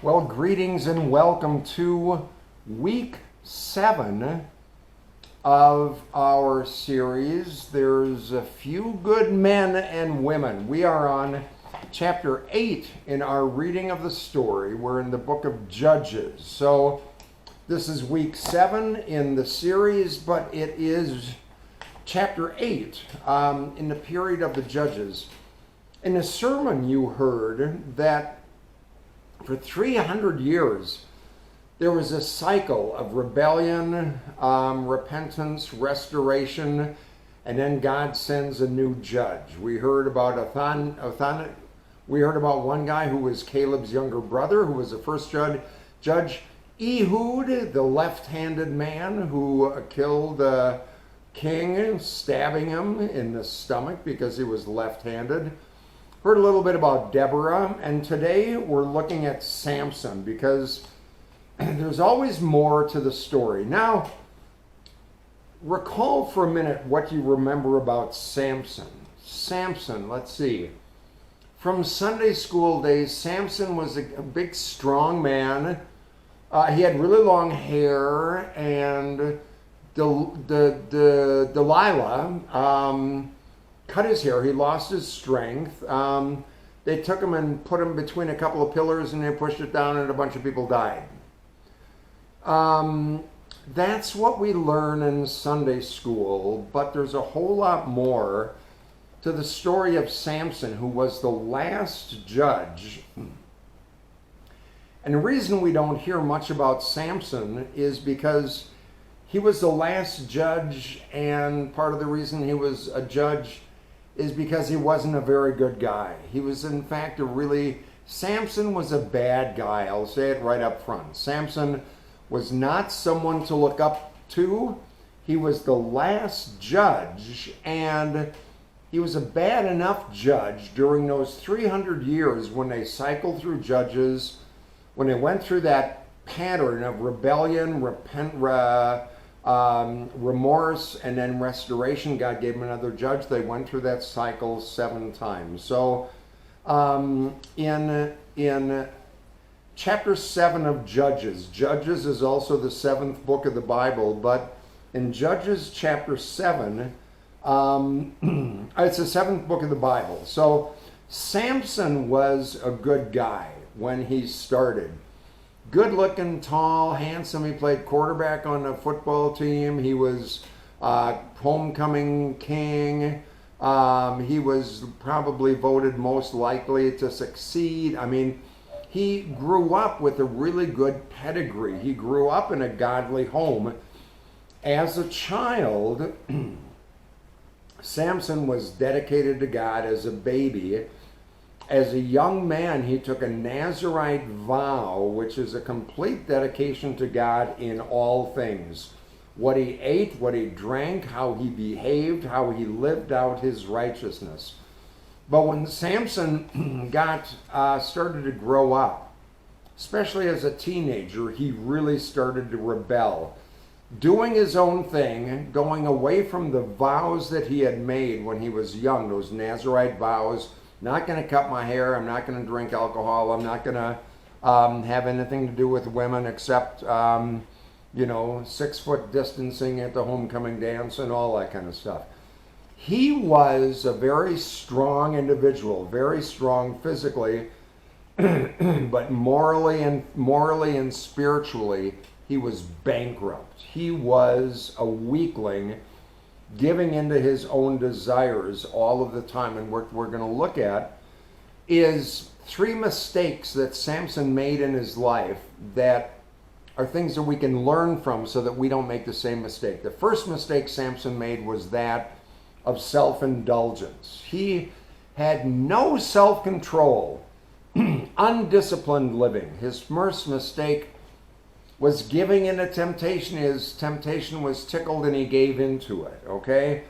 Well, greetings and welcome to week 7 of our series. There's a few good men and women. We are on chapter 8 in our reading of the story. We're in the book of Judges. So this is week 7 in the series, but it is chapter 8 in the period of the Judges. In a sermon you heard that for 300 years, there was a cycle of rebellion, repentance, restoration, and then God sends a new judge. We heard about we heard about one guy who was Caleb's younger brother, who was the first judge. Ehud, the left-handed man who killed the king, stabbing him in the stomach because he was left-handed. Heard a little bit about Deborah, and today we're looking at Samson because there's always more to the story. Now, recall for a minute what you remember about Samson. Samson, let's see. From Sunday school days, Samson was a big, strong man. He had really long hair, and Delilah cut his hair. He lost his strength. They took him and put him between a couple of pillars, and they pushed it down, and a bunch of people died. That's what we learn in Sunday school, but there's a whole lot more to the story of Samson, who was the last judge. And the reason we don't hear much about Samson is because he was the last judge, and part of the reason he was a judge is because he wasn't a very good guy. He was, in fact, Samson was a bad guy. I'll say it right up front. Samson was not someone to look up to. He was the last judge, and he was a bad enough judge during those 300 years when they cycled through Judges, when they went through that pattern of rebellion, remorse, and then restoration. God gave him another judge. They went through that cycle 7 times. So in chapter 7 of Judges is also the 7th book of the Bible, but in Judges chapter 7, it's the 7th book of the Bible. So Samson was a good guy when he started. Good looking, tall, handsome. He played quarterback on the football team. He was homecoming king. He was probably voted most likely to succeed. I mean, he grew up with a really good pedigree. He grew up in a godly home. As a child, Samson was dedicated to God as a baby. As a young man, he took a Nazirite vow, which is a complete dedication to God in all things. What he ate, what he drank, how he behaved, how he lived out his righteousness. But when Samson started to grow up, especially as a teenager, he really started to rebel. Doing his own thing, going away from the vows that he had made when he was young, those Nazirite vows. Not going to cut my hair. I'm not going to drink alcohol. I'm not going to have anything to do with women except, 6-foot distancing at the homecoming dance and all that kind of stuff. He was a very strong individual, very strong physically, but morally and spiritually, he was bankrupt. He was a weakling, giving into his own desires all of the time. And what we're going to look at is 3 mistakes that Samson made in his life that are things that we can learn from so that we don't make the same mistake. The first mistake Samson made was that of self-indulgence. He had no self-control, undisciplined living. His first mistake was giving in to temptation. His temptation was tickled and he gave into it, okay?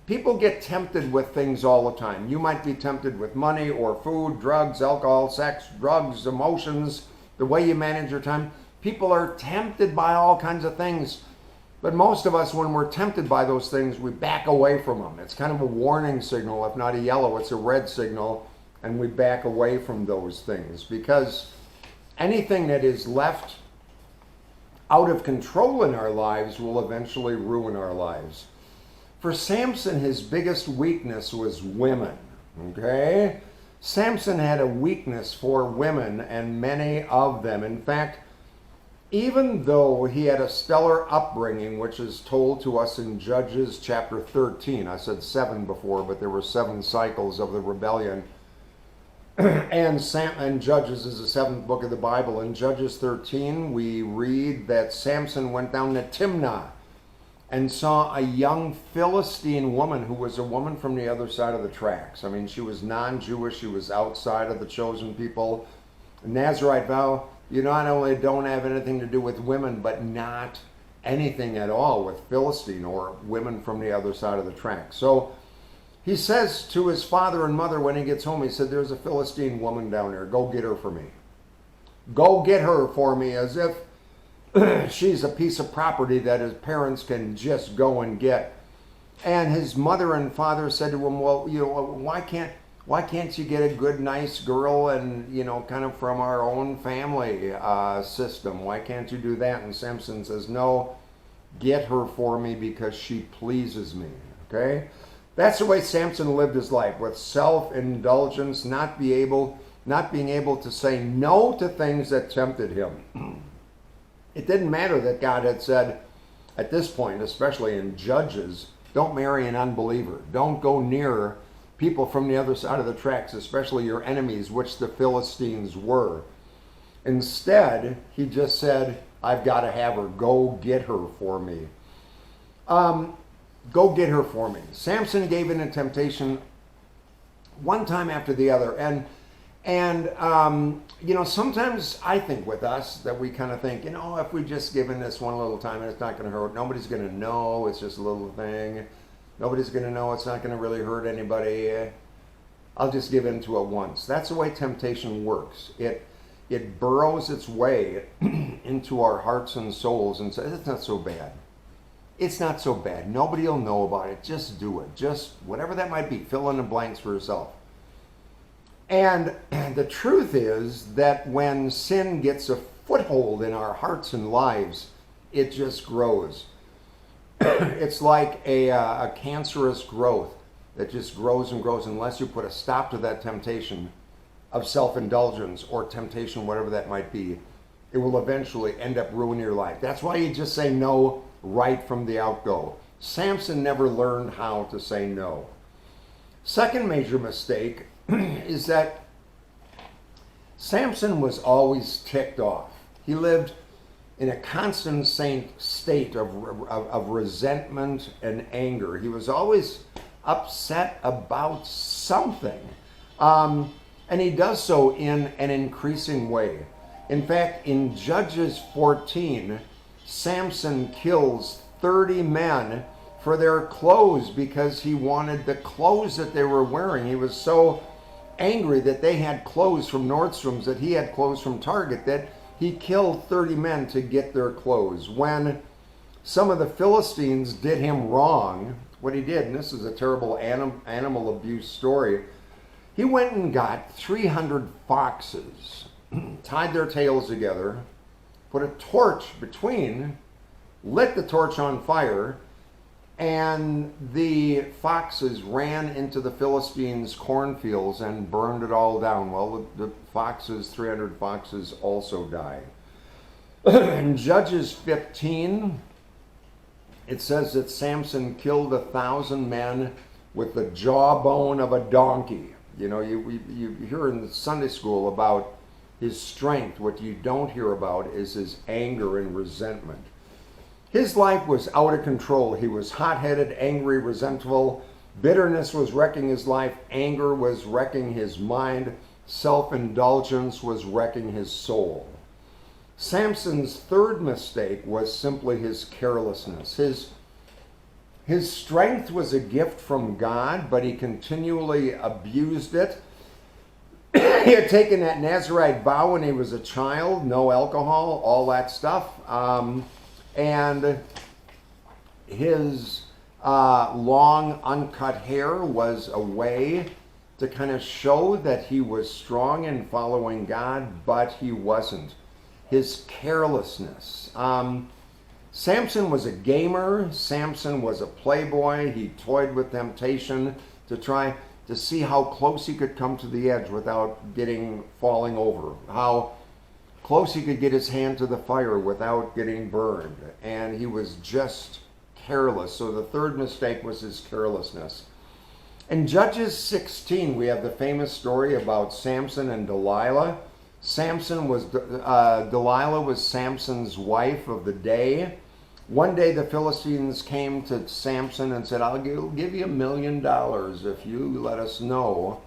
People get tempted with things all the time. You might be tempted with money or food, drugs, alcohol, sex, drugs, emotions, the way you manage your time. People are tempted by all kinds of things. But most of us, when we're tempted by those things, we back away from them. It's kind of a warning signal. If not a yellow, it's a red signal and we back away from those things, because anything that is left out of control in our lives will eventually ruin our lives. For Samson, his biggest weakness was women. Okay? Samson had a weakness for women, and many of them. In fact, even though he had a stellar upbringing, which is told to us in Judges chapter 13, I said 7 before, but there were 7 cycles of the rebellion, and Judges is the 7th book of the Bible. In Judges 13, we read that Samson went down to Timnah and saw a young Philistine woman who was a woman from the other side of the tracks. I mean, she was non-Jewish, she was outside of the chosen people. Nazirite vow, you not only don't have anything to do with women, but not anything at all with Philistine or women from the other side of the tracks. So he says to his father and mother when he gets home, he said, there's a Philistine woman down there, go get her for me. Go get her for me, as if she's a piece of property that his parents can just go and get. And his mother and father said to him, well, you know, why can't you get a good, nice girl and, you know, kind of from our own family system? Why can't you do that? And Samson says, no, get her for me because she pleases me. Okay? That's the way Samson lived his life, with self-indulgence, not being able to say no to things that tempted him. It didn't matter that God had said, at this point, especially in Judges, don't marry an unbeliever. Don't go near people from the other side of the tracks, especially your enemies, which the Philistines were. Instead, he just said, I've got to have her. Go get her for me. Go get her for me. Samson gave in to temptation one time after the other. And you know, sometimes I think with us that we kind of think, you know, if we just give in this one little time and it's not going to hurt, nobody's going to know, it's just a little thing. Nobody's going to know, it's not going to really hurt anybody. I'll just give in to it once. That's the way temptation works. It burrows its way into our hearts and souls and says, it's not so bad. It's not so bad. Nobody will know about it. Just do it. Just whatever that might be. Fill in the blanks for yourself. And the truth is that when sin gets a foothold in our hearts and lives, it just grows. It's like a cancerous growth that just grows and grows unless you put a stop to that temptation of self-indulgence or temptation, whatever that might be. It will eventually end up ruining your life. That's why you just say no right from the outgo. Samson never learned how to say no. Second major mistake is that Samson was always ticked off. He lived in a constant state of resentment and anger. He was always upset about something. And he does so in an increasing way. In fact, in Judges 14, Samson kills 30 men for their clothes because he wanted the clothes that they were wearing. He was so angry that they had clothes from Nordstrom's, that he had clothes from Target, that he killed 30 men to get their clothes. When some of the Philistines did him wrong, what he did, and this is a terrible animal abuse story, he went and got 300 foxes, tied their tails together, put a torch between, lit the torch on fire, and the foxes ran into the Philistines' cornfields and burned it all down. Well, the foxes, 300 foxes, also died. In Judges 15, it says that Samson killed 1,000 men with the jawbone of a donkey. You know, you hear in the Sunday school about his strength. What you don't hear about is his anger and resentment. His life was out of control. He was hot-headed, angry, resentful. Bitterness was wrecking his life. Anger was wrecking his mind. Self-indulgence was wrecking his soul. Samson's third mistake was simply his carelessness. His strength was a gift from God, but he continually abused it. He had taken that Nazirite vow when he was a child, no alcohol, all that stuff. And his long uncut hair was a way to kind of show that he was strong in following God, but he wasn't. His carelessness. Samson was a gamer. Samson was a playboy. He toyed with temptation to try to see how close he could come to the edge without falling over. How close he could get his hand to the fire without getting burned. And he was just careless. So the third mistake was his carelessness. In Judges 16, we have the famous story about Samson and Delilah. Delilah was Samson's wife of the day. One day the Philistines came to Samson and said, I'll give you $1 million if you let us know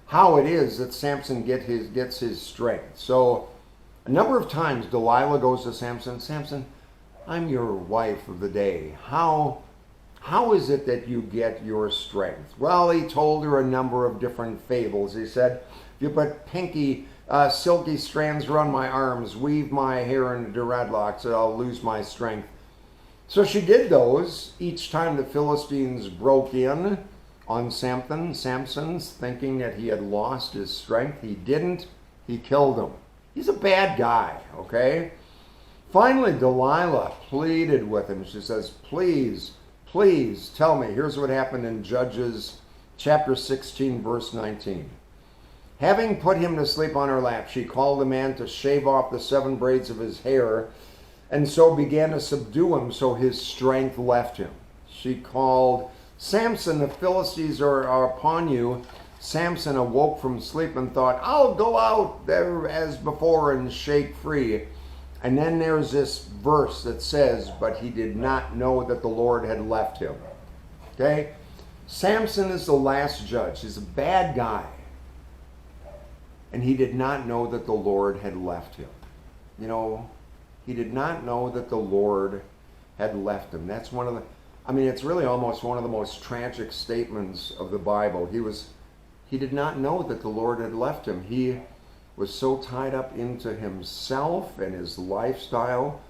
how it is that Samson gets his strength. So a number of times Delilah goes to Samson, Samson, I'm your wife of the day. How is it that you get your strength? Well, he told her a number of different fables. He said, if you put silky strands around my arms, weave my hair into dreadlocks, I'll lose my strength. So she did those each time the Philistines broke in on Samson's thinking that he had lost his strength. He didn't. He killed him. He's a bad guy, okay? Finally, Delilah pleaded with him. She says, please tell me. Here's what happened in Judges chapter 16, verse 19. Having put him to sleep on her lap, she called the man to shave off the 7 braids of his hair, and so began to subdue him, so his strength left him. She called, Samson, the Philistines are upon you. Samson awoke from sleep and thought, I'll go out there as before and shake free. And then there's this verse that says, but he did not know that the Lord had left him. Okay? Samson is the last judge. He's a bad guy. And he did not know that the Lord had left him. You know, he did not know that the Lord had left him. That's it's really almost one of the most tragic statements of the Bible. He did not know that the Lord had left him. He was so tied up into himself and his lifestyle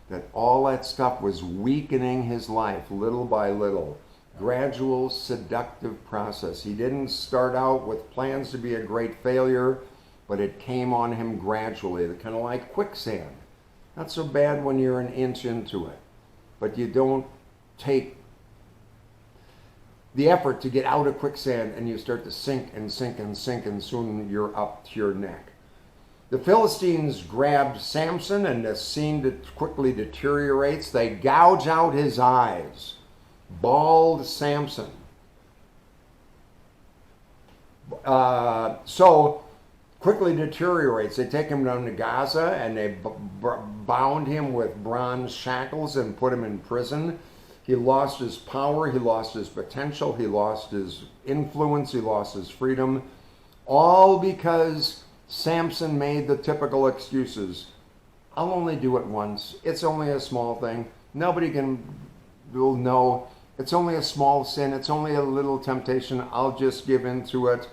that all that stuff was weakening his life little by little. Gradual, seductive process. He didn't start out with plans to be a great failure, but it came on him gradually, kind of like quicksand. Not so bad when you're an inch into it, but you don't take the effort to get out of quicksand and you start to sink and sink and sink, and soon you're up to your neck. The Philistines grabbed Samson, and the scene quickly deteriorates. They gouge out his eyes. Bald Samson. So quickly deteriorates. They take him down to Gaza and they bound him with bronze shackles and put him in prison. He lost his power, he lost his potential, he lost his influence, he lost his freedom, all because Samson made the typical excuses. I'll only do it once. It's only a small thing. Nobody will know. It's only a small sin. It's only a little temptation. I'll just give in to it.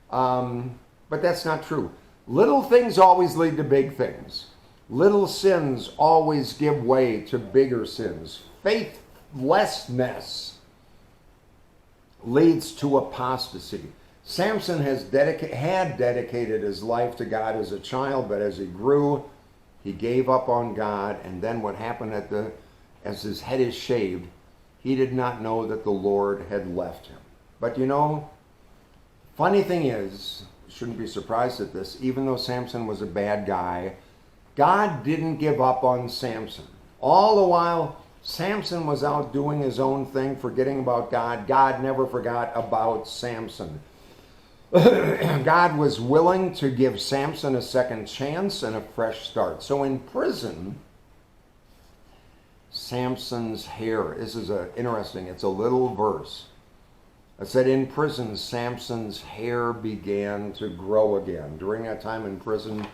But that's not true. Little things always lead to big things. Little sins always give way to bigger sins. Faithlessness leads to apostasy. Samson had dedicated his life to God as a child, but as he grew, he gave up on God. And then what happened as his head is shaved, he did not know that the Lord had left him. But you know, funny thing is, shouldn't be surprised at this, even though Samson was a bad guy, God didn't give up on Samson. All the while, Samson was out doing his own thing, forgetting about God. God never forgot about Samson. God was willing to give Samson a second chance and a fresh start. So in prison, Samson's hair, this is interesting, it's a little verse. It said in prison, Samson's hair began to grow again. During that time in prison,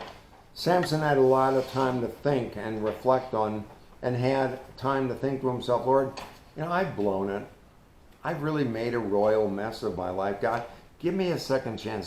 Samson had a lot of time to think and reflect on, and had time to think to himself, Lord, you know, I've blown it. I've really made a royal mess of my life. God, give me a second chance.